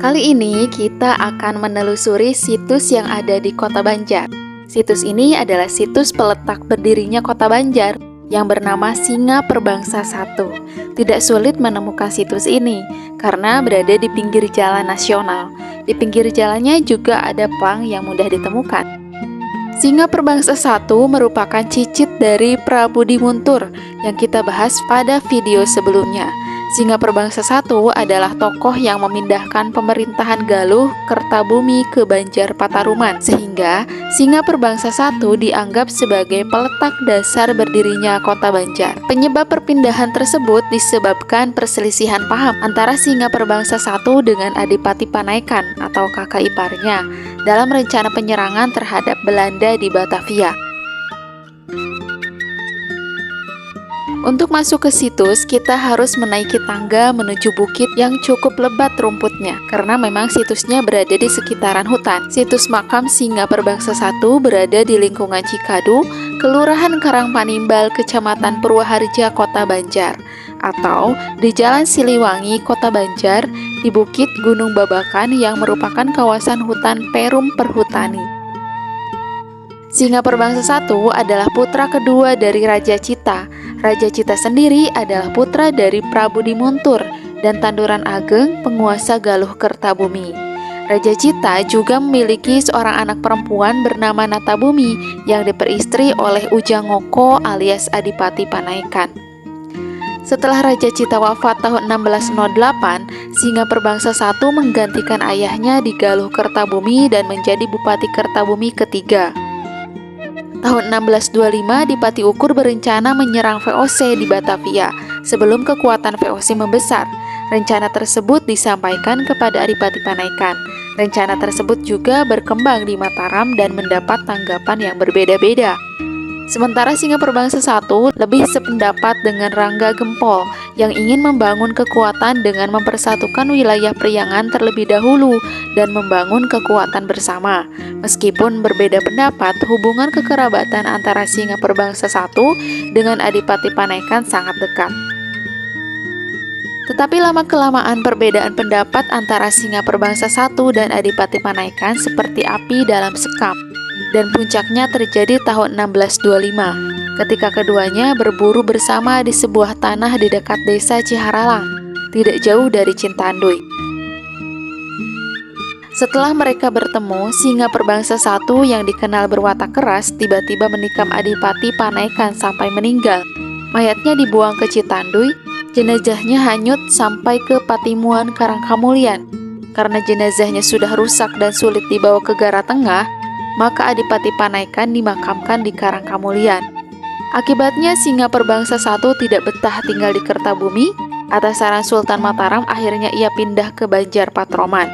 Kali ini kita akan menelusuri situs yang ada di Kota Banjar. Situs ini adalah situs peletak berdirinya Kota Banjar yang bernama Singa Perbangsa 1. Tidak sulit menemukan situs ini karena berada di pinggir jalan nasional. Di pinggir jalannya juga ada plang yang mudah ditemukan. Singa Perbangsa 1 merupakan cicit dari Prabudi Muntur yang kita bahas pada video sebelumnya. Singa Perbangsa 1 adalah tokoh yang memindahkan pemerintahan Galuh Kertabumi ke Banjar Pataruman, sehingga Singa Perbangsa 1 dianggap sebagai peletak dasar berdirinya Kota Banjar. Penyebab perpindahan tersebut disebabkan perselisihan paham antara Singa Perbangsa 1 dengan Adipati Panaikan atau kakak iparnya dalam rencana penyerangan terhadap Belanda di Batavia. Untuk masuk ke situs, kita harus menaiki tangga menuju bukit yang cukup lebat rumputnya, karena memang situsnya berada di sekitaran hutan. Situs makam Singa Perbangsa 1 berada di lingkungan Cikadu, Kelurahan Karangpanimbal, Kecamatan Purwaharja, Kota Banjar, atau di Jalan Siliwangi, Kota Banjar, di Bukit Gunung Babakan yang merupakan kawasan hutan Perum Perhutani. Singa Perbangsa 1 adalah putra kedua dari Raja Cita. Raja Cita sendiri adalah putra dari Prabudi Muntur dan Tanduran Ageng, penguasa Galuh Kertabumi. Raja Cita juga memiliki seorang anak perempuan bernama Natabumi yang diperistri oleh Ujang Ngoko alias Adipati Panaikan. Setelah Raja Cita wafat tahun 1608, Singa Perbangsa 1 menggantikan ayahnya di Galuh Kertabumi dan menjadi Bupati Kertabumi ketiga. Tahun 1625, Dipati Ukur berencana menyerang VOC di Batavia sebelum kekuatan VOC membesar. Rencana tersebut disampaikan kepada Adipati Panaikan. Rencana tersebut juga berkembang di Mataram dan mendapat tanggapan yang berbeda-beda. Sementara Singa Perbangsa 1 lebih sependapat dengan Rangga Gempol yang ingin membangun kekuatan dengan mempersatukan wilayah Priangan terlebih dahulu dan membangun kekuatan bersama. Meskipun berbeda pendapat, hubungan kekerabatan antara Singa Perbangsa 1 dengan Adipati Panaikan sangat dekat. Tetapi lama-kelamaan perbedaan pendapat antara Singa Perbangsa 1 dan Adipati Panaikan seperti api dalam sekam. Dan puncaknya terjadi tahun 1625, ketika keduanya berburu bersama di sebuah tanah di dekat desa Ciharalang, tidak jauh dari Cintanduy. Setelah mereka bertemu, Singa Perbangsa 1 yang dikenal berwatak keras tiba-tiba menikam Adipati Panaikan sampai meninggal. Mayatnya dibuang ke Citanduy, jenazahnya hanyut sampai ke Patimuan Karangkamulian. Karena jenazahnya sudah rusak dan sulit dibawa ke Gara Tengah, maka Adipati Panaikan dimakamkan di Karangkamulian. Akibatnya Singa Perbangsa 1 tidak betah tinggal di Kertabumi. Atas saran Sultan Mataram, akhirnya ia pindah ke Banjar Patroman.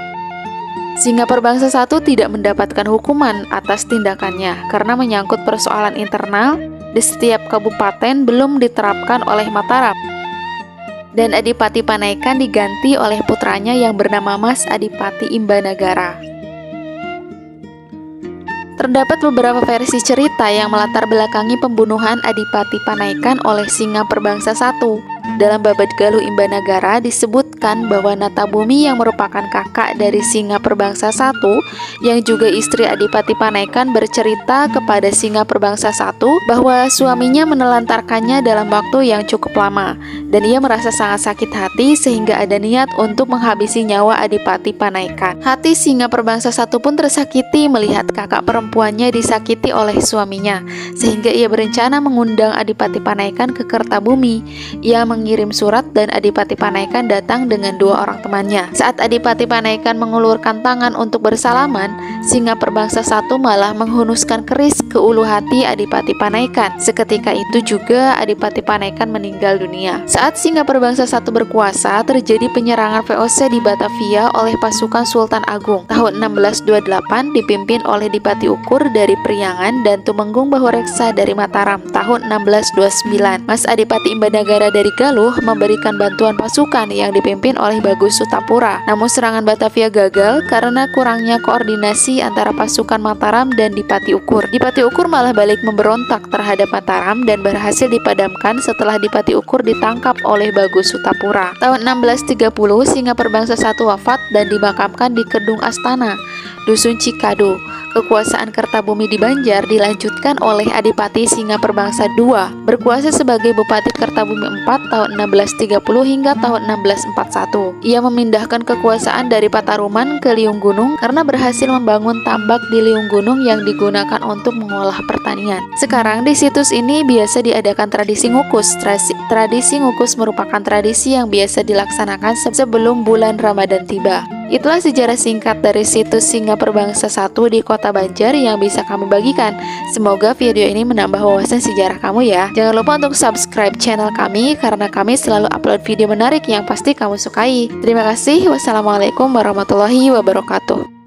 Singa Perbangsa 1 tidak mendapatkan hukuman atas tindakannya karena menyangkut persoalan internal di setiap kabupaten belum diterapkan oleh Mataram. Dan Adipati Panaikan diganti oleh putranya yang bernama Mas Adipati Imbanagara. Terdapat beberapa versi cerita yang melatar belakangi pembunuhan Adipati Panaikan oleh Singa Perbangsa 1. Dalam Babad Galuh Imbanagara disebutkan bahwa Natabumi yang merupakan kakak dari Singa Perbangsa 1 yang juga istri Adipati Panaikan bercerita kepada Singa Perbangsa 1 bahwa suaminya menelantarkannya dalam waktu yang cukup lama dan ia merasa sangat sakit hati sehingga ada niat untuk menghabisi nyawa Adipati Panaikan. Hati Singa Perbangsa 1 pun tersakiti melihat kakak perempuannya disakiti oleh suaminya sehingga ia berencana mengundang Adipati Panaikan ke Kertabumi. Ia mengirim surat dan Adipati Panaikan datang dengan dua orang temannya. Saat Adipati Panaikan mengulurkan tangan untuk bersalaman, Singa Perbangsa 1 malah menghunuskan keris ke ulu hati Adipati Panaikan. Seketika itu juga Adipati Panaikan meninggal dunia. Saat Singa Perbangsa 1 berkuasa, terjadi penyerangan VOC di Batavia oleh pasukan Sultan Agung. Tahun 1628 dipimpin oleh Dipati Ukur dari Priangan dan Tumenggung Bahoreksa dari Mataram tahun 1629. Mas Adipati Imbanagara dari Galuh memberikan bantuan pasukan yang dipimpin oleh Bagus Sutapura. Namun serangan Batavia gagal karena kurangnya koordinasi antara pasukan Mataram dan Dipati Ukur. Dipati Ukur malah balik memberontak terhadap Mataram dan berhasil dipadamkan setelah Dipati Ukur ditangkap oleh Bagus Sutapura. Tahun 1630, Singa Perbangsa I wafat dan dimakamkan di Kedung Astana, Dusun Cikado. Kekuasaan Kertabumi di Banjar dilanjutkan oleh Adipati Singa Perbangsa II, berkuasa sebagai Bupati Kertabumi IV tahun 1630 hingga tahun 1641. Ia memindahkan kekuasaan dari Pataruman ke Liung Gunung karena berhasil membangun tambak di Liung Gunung yang digunakan untuk mengolah pertanian. Sekarang di situs ini biasa diadakan tradisi ngukus. Tradisi ngukus merupakan tradisi yang biasa dilaksanakan sebelum bulan Ramadan tiba. Itulah sejarah singkat dari situs Singa Perbangsa I di Kota Banjar yang bisa kami bagikan. Semoga video ini menambah wawasan sejarah kamu ya. Jangan lupa untuk subscribe channel kami karena kami selalu upload video menarik yang pasti kamu sukai. Terima kasih. Wassalamualaikum warahmatullahi wabarakatuh.